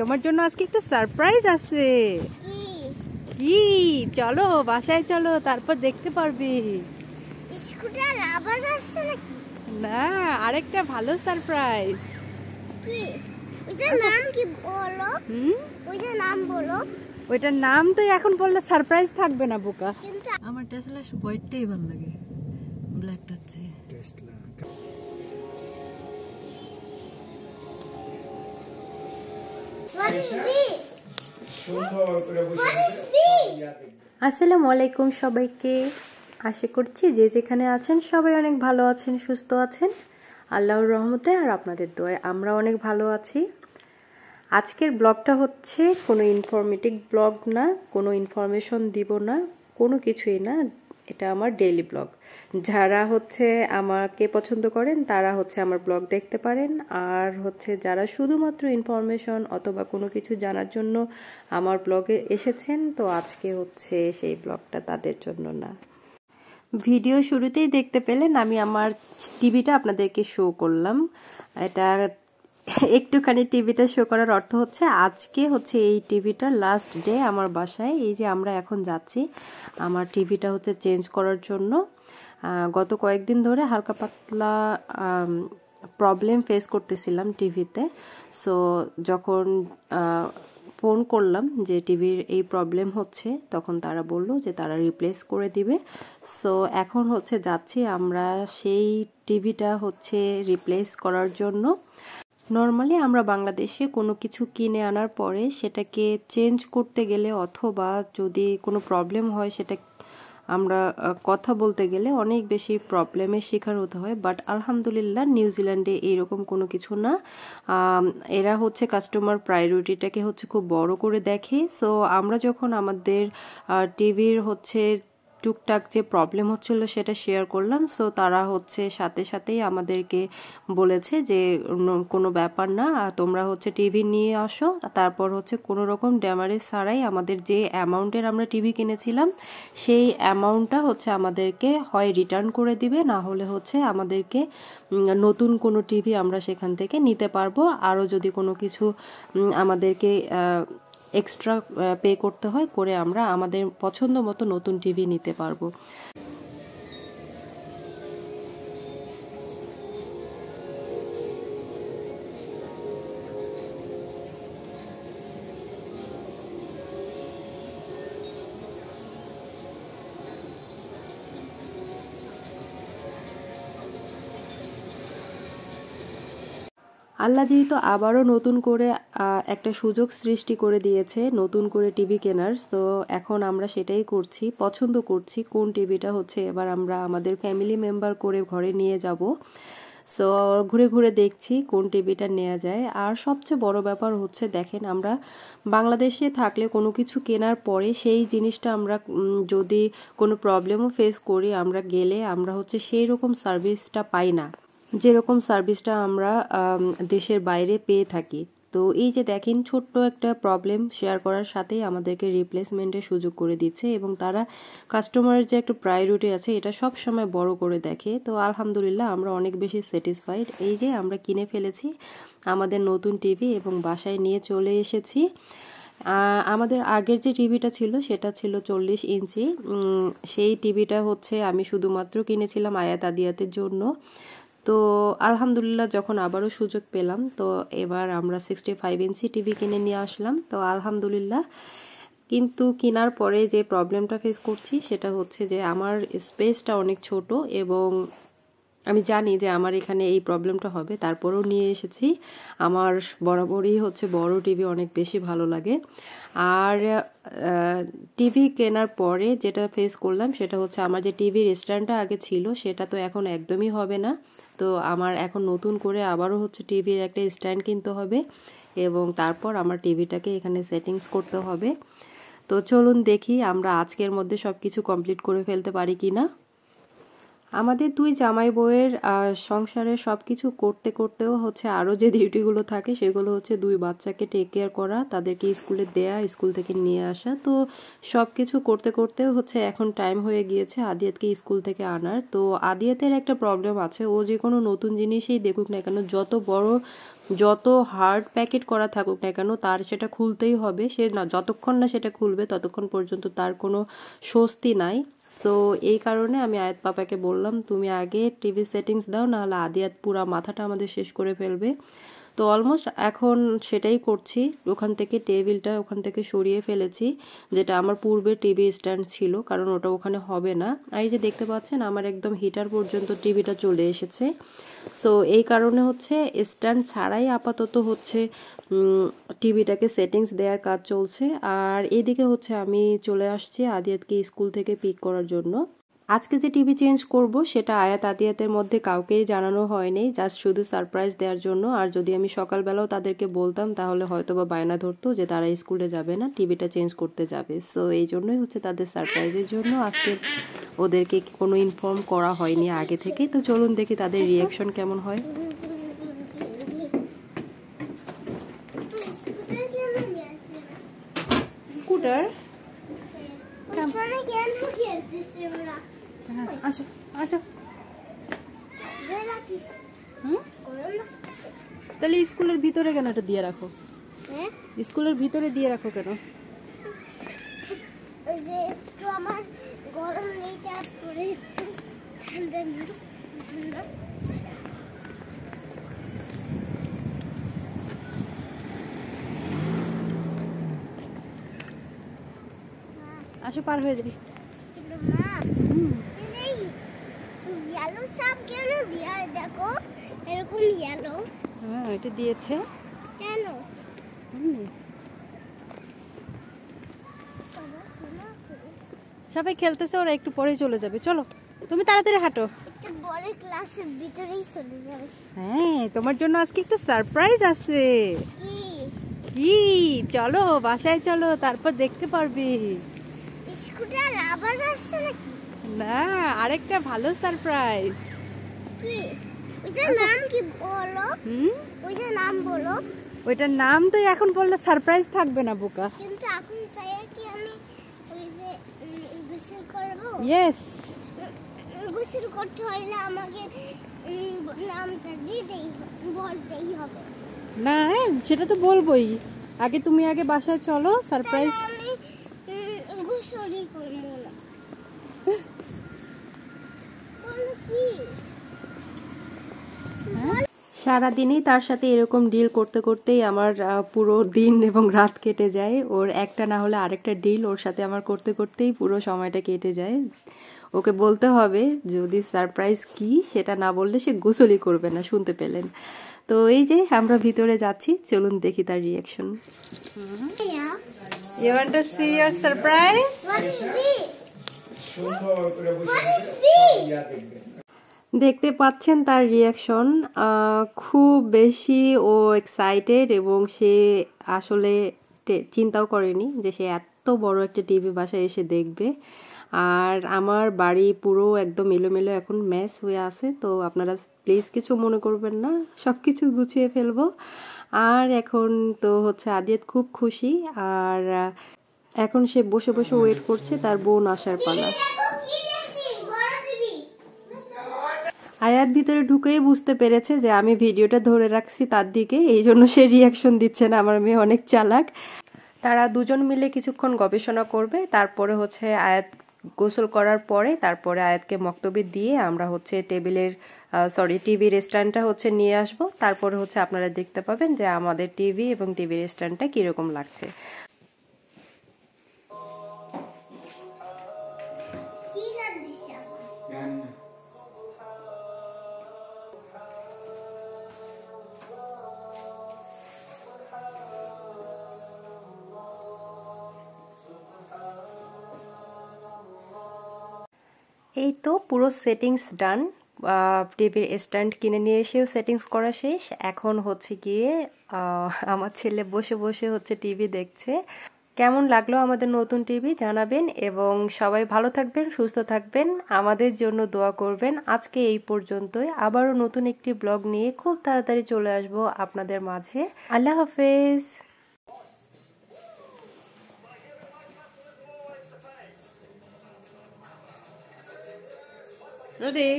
তোমার জন্য আজকে একটা সারপ্রাইজ আছে। কি? চলো বাসায় চলো, তারপর দেখতে পারবি। স্কুটার আবার আসছে নাকি? না, আরেকটা ভালো সারপ্রাইজ। কি? ওইটার নাম কি বলো? ওইটার নাম বলো। ওইটার নাম তো এখন বললে সারপ্রাইজ থাকবে না বোকা। আমার টেসলা হোয়াইটটাই ভালো লাগে, ব্ল্যাকটা হচ্ছে টেসলা। আসসালামু আলাইকুম সবাইকে। আশা করছি যে যেখানে আছেন সবাই অনেক ভালো আছেন, সুস্থ আছেন আল্লাহর রহমতে, আর আপনাদের দোয়ায় আমরা অনেক ভালো আছি। আজকের ব্লগটা হচ্ছে কোনো ইনফরমেটিভ ব্লগ না, কোনো ইনফরমেশন দিব না, কোনো কিছুই না। এটা আমার ডেইলি ব্লগ। যারা হচ্ছে আমাকে পছন্দ করেন তারা হচ্ছে আমার ব্লগ দেখতে পারেন, আর হচ্ছে যারা শুধুমাত্র ইনফরমেশন অথবা কোনো কিছু জানার জন্য আমার ব্লগে এসেছেন, তো আজকে হচ্ছে সেই ব্লগটা তাদের জন্য না। ভিডিও শুরুতেই দেখতে পেলেন আমি আমার টিভিটা আপনাদেরকে শো করলাম। এটা একটুখানি টিভিটা শো করার অর্থ হচ্ছে আজকে হচ্ছে এই টিভিটার লাস্ট ডে আমার বাসায়। এই যে আমরা এখন যাচ্ছি আমার টিভিটা হচ্ছে চেঞ্জ করার জন্য। গত কয়েকদিন ধরে হালকা পাতলা প্রবলেম ফেস করতেছিলাম টিভিতে। সো যখন ফোন করলাম যে টিভির এই প্রবলেম হচ্ছে, তখন তারা বলল যে তারা রিপ্লেস করে দিবে। সো এখন হচ্ছে যাচ্ছি আমরা সেই টিভিটা হচ্ছে রিপ্লেস করার জন্য। নর্মালি আমরা বাংলাদেশে কোনো কিছু কিনে আনার পরে সেটাকে চেঞ্জ করতে গেলে অথবা যদি কোনো প্রবলেম হয় সেটা আমরা কথা বলতে গেলে অনেক বেশি প্রবলেমের শিকার হতে হয়। বাট আলহামদুলিল্লাহ নিউজিল্যান্ডে এইরকম কোনো কিছু না। এরা হচ্ছে কাস্টমার প্রায়োরিটিটাকে হচ্ছে খুব বড় করে দেখে। সো আমরা যখন আমাদের টিভির হচ্ছে টুকটাক যে প্রবলেম হচ্ছিল সেটা শেয়ার করলাম, সো তারা হচ্ছে সাথে সাথেই আমাদেরকে বলেছে যে কোনো ব্যাপার না, তোমরা হচ্ছে টিভি নিয়ে আসো, তারপর হচ্ছে কোনো রকম ড্যামারেজ ছাড়াই আমাদের যে অ্যামাউন্টের আমরা টিভি কিনেছিলাম সেই অ্যামাউন্টটা হচ্ছে আমাদেরকে হয় রিটার্ন করে দিবে, না হলে হচ্ছে আমাদেরকে নতুন কোনো টিভি আমরা সেখান থেকে নিতে পারবো। আরও যদি কোনো কিছু আমাদেরকে এক্সট্রা পে করতে হয় করে আমরা আমাদের পছন্দ মতো নতুন টিভি নিতে পারবো। আল্লাহ যেহেতু আবারও নতুন করে একটা সুযোগ সৃষ্টি করে দিয়েছে নতুন করে টিভি কেনার, তো এখন আমরা সেটাই করছি, পছন্দ করছি কোন টিভিটা হচ্ছে এবার আমরা আমাদের ফ্যামিলি মেম্বার করে ঘরে নিয়ে যাব। সো ঘুরে ঘুরে দেখছি কোন টিভিটা নেওয়া যায়। আর সবচেয়ে বড় ব্যাপার হচ্ছে দেখেন, আমরা বাংলাদেশে থাকলে কোনো কিছু কেনার পরে সেই জিনিসটা আমরা যদি কোনো প্রবলেমও ফেস করি, আমরা গেলে আমরা হচ্ছে সেই রকম সার্ভিসটা পাই না যেরকম সার্ভিসটা আমরা দেশের বাইরে পেয়ে থাকি। তো এই যে দেখেন ছোট্ট একটা প্রবলেম শেয়ার করার সাথেই আমাদেরকে রিপ্লেসমেন্টের সুযোগ করে দিচ্ছে, এবং তারা কাস্টমারের যে একটা প্রায়োরিটি আছে এটা সব সময় বড় করে দেখে। তো আলহামদুলিল্লাহ আমরা অনেক বেশি স্যাটিসফাইড। এই যে আমরা কিনে ফেলেছি আমাদের নতুন টিভি এবং বাসায় নিয়ে চলে এসেছি। আমাদের আগের যে টিভিটা ছিল সেটা ছিল 40 ইঞ্চি। সেই টিভিটা হচ্ছে আমি শুধুমাত্র কিনেছিলাম আয়াত আদিয়াতের জন্য। তো আলহামদুলিল্লাহ যখন আবারও সুযোগ পেলাম, তো এবার আমরা 65 ইঞ্চি টিভি কিনে নিয়ে আসলাম। তো আলহামদুলিল্লাহ, কিন্তু কেনার পরে যে প্রবলেমটা ফেস করছি সেটা হচ্ছে যে আমার স্পেসটা অনেক ছোট, এবং আমি জানি যে আমার এখানে এই প্রবলেমটা হবে, তারপরেও নিয়ে এসেছি। আমার বরাবরই হচ্ছে বড় টিভি অনেক বেশি ভালো লাগে। আর টিভি কেনার পরে যেটা ফেস করলাম সেটা হচ্ছে আমার যে টিভির স্ট্যান্ডটা আগে ছিল সেটা তো এখন একদমই হবে না। তো আমার এখন নতুন করে আবারও হচ্ছে টিভির একটা স্ট্যান্ড কিনতে হবে, এবং তারপর আমার টিভিটাকে এখানে সেটিংস করতে হবে। তো চলুন দেখি আমরা আজকের মধ্যে সব কিছু কমপ্লিট করে ফেলতে পারি কি না। আমাদের দুই জামাই বউয়ের সংসারের সব কিছু করতে করতেও হচ্ছে আরও যে ডিউটিগুলো থাকে সেগুলো হচ্ছে দুই বাচ্চাকে টেক কেয়ার করা, তাদেরকে স্কুলে দেয়া, স্কুল থেকে নিয়ে আসা। তো সব কিছু করতে করতেও হচ্ছে এখন টাইম হয়ে গিয়েছে আদিয়াতকে স্কুল থেকে আনার। তো আদিয়াতের একটা প্রবলেম আছে, ও যে কোনো নতুন জিনিসই দেখুক না কেন, যত বড় যত হার্ড প্যাকেট করা থাকুক না কেন তার সেটা খুলতেই হবে। সে না যতক্ষণ না সেটা খুলবে ততক্ষণ পর্যন্ত তার কোনো স্বস্তি নাই। সো এই কারণে আমি আয়াত পাপাকে বললাম তুমি আগে টিভি সেটিংস দাও, নাহলে আদিয়াত পুরা মাথাটা আমাদের শেষ করে ফেলবে। তো অলমোস্ট এখন সেটাই করছি। ওখান থেকে টেবিলটা ওখান থেকে সরিয়ে ফেলেছি, যেটা আমার পূর্বে টিভি স্ট্যান্ড ছিল, কারণ ওটা ওখানে হবে না। আর এই যে দেখতে পাচ্ছেন আমার একদম হিটার পর্যন্ত টিভিটা চলে এসেছে। সো এই কারণে হচ্ছে স্ট্যান্ড ছাড়াই আপাতত হচ্ছে টিভিটাকে সেটিংস দেওয়ার কাজ চলছে। আর এদিকে হচ্ছে আমি চলে আসছি আদিয়াতকে স্কুল থেকে পিক করার জন্য। আজকে যে টিভি চেঞ্জ করব সেটা আয়াত আদিয়াতের মধ্যে কাউকেই জানানো হয়নি, জাস্ট শুধু সারপ্রাইজ দেওয়ার জন্য। আর যদি আমি সকালবেলাও তাদেরকে বলতাম তাহলে হয়তো বা বায়না ধরতো যে তারা স্কুলে যাবে না, টিভিটা চেঞ্জ করতে যাবে। সো এই জন্যই হচ্ছে তাদের সারপ্রাইজের জন্য আজকে ওদেরকে কোনো ইনফর্ম করা হয়নি আগে থেকে। তো চলুন দেখি তাদের রিয়াকশন কেমন হয়। স্কুটার আসো আসো। তাহলে স্কুলের ভিতরে কেন এটা দিয়ে রাখো? স্কুলের ভিতরে দিয়ে রাখো কেন? আমার গরম নেই, তারপরে ঠান্ডা নেই। আসো, পার হয়ে যাবি। ইয়েলো সাপ কেন দিয়া? দেখো এরকম ইয়েলো। হ্যাঁ, এটা দিয়েছে কেন? সবাই খেলতেছে, ওরা একটু পরেই চলে যাবে। চলো তুমি তাড়াতাড়ি হাঁটো। একটা বড় ক্লাসের ভিতরেই চলে যাবে। হ্যাঁ, তোমার জন্য আজকে একটা সারপ্রাইজ আছে। কি? কি? চলো বাসায় চলো, তারপর দেখতে পারবে। স্কুটার আবার আসছে নাকি? না, আরেকটা ভালো সারপ্রাইজ। কি? ওইটার নাম কি বলো? ওইটার নাম বলো। ওইটার নাম তো এখন বললে সারপ্রাইজ থাকবে না বোকা। কিন্তু এখন চাই কি আমি ওই যে গোসল করব? ইয়েস। গোসল করতে হলে আমাকে নামটা বলতেই হবে। না, সেটা তো বলবোই। আগে তুমি আগে বাসায় চলো, সারপ্রাইজ। আমি গোসলই করব না। বলো কি? সারাদিনই তার সাথে এরকম ডিল করতে করতেই আমার পুরো দিন এবং রাত কেটে যায়। ওর একটা না হলে আরেকটা ডিল ওর সাথে আমার করতে করতেই পুরো সময়টা কেটে যায়। ওকে বলতে হবে যদি সারপ্রাইজ কি সেটা না বললে সে গোসলই করবে না, শুনতে পেলেন। তো এই যে আমরা ভিতরে যাচ্ছি, চলুন দেখি তার reaction. You want to see your surprise? What is this? What is this? দেখতে পাচ্ছেন তার রিয়াকশন, খুব বেশি ও এক্সাইটেড, এবং সে আসলে চিন্তাও করেনি যে সে এত বড় একটা টিভি বাসায় এসে দেখবে। আর আমার বাড়ি পুরো একদম এলোমেলো এখন মেস হয়ে আছে, তো আপনারা প্লিজ কিছু মনে করবেন না, সব কিছু গুছিয়ে ফেলবো। আর এখন তো হচ্ছে আদিয়াত খুব খুশি, আর এখন সে বসে বসে ওয়েট করছে তার বোন আসার পালা। আয়াত ভিতরে ঢুকেই বুঝতে পেরেছে যে আমি ভিডিওটা ধরে রাখছি তার দিকে, এই জন্য সে রিয়াকশন দিচ্ছে না। আমার মেয়ে অনেক চালাক। তারা দুজন মিলে কিছুক্ষণ গবেষণা করবে, তারপরে হচ্ছে আয়াত গোসল করার পরে তারপরে আয়াতকে মক্তবে দিয়ে আমরা হচ্ছে টিভির স্ট্যান্ডটা হচ্ছে নিয়ে আসব। তারপরে হচ্ছে আপনারা দেখতে পাবেন যে আমাদের টিভি এবং টিভির স্ট্যান্ডটা কিরকম লাগছে। এই তো পুরো সেটিংস ডান। টিভির স্ট্যান্ড কিনে নিয়ে এসেও সেটিংস করা শেষ। এখন হচ্ছে গিয়ে আমার ছেলে বসে বসে হচ্ছে টিভি দেখছে। কেমন লাগলো আমাদের নতুন টিভি জানাবেন, এবং সবাই ভালো থাকবেন, সুস্থ থাকবেন, আমাদের জন্য দোয়া করবেন। আজকে এই পর্যন্তই, আবারও নতুন একটি ব্লগ নিয়ে খুব তাড়াতাড়ি চলে আসবো আপনাদের মাঝে। আল্লাহ হাফেজ। Ready?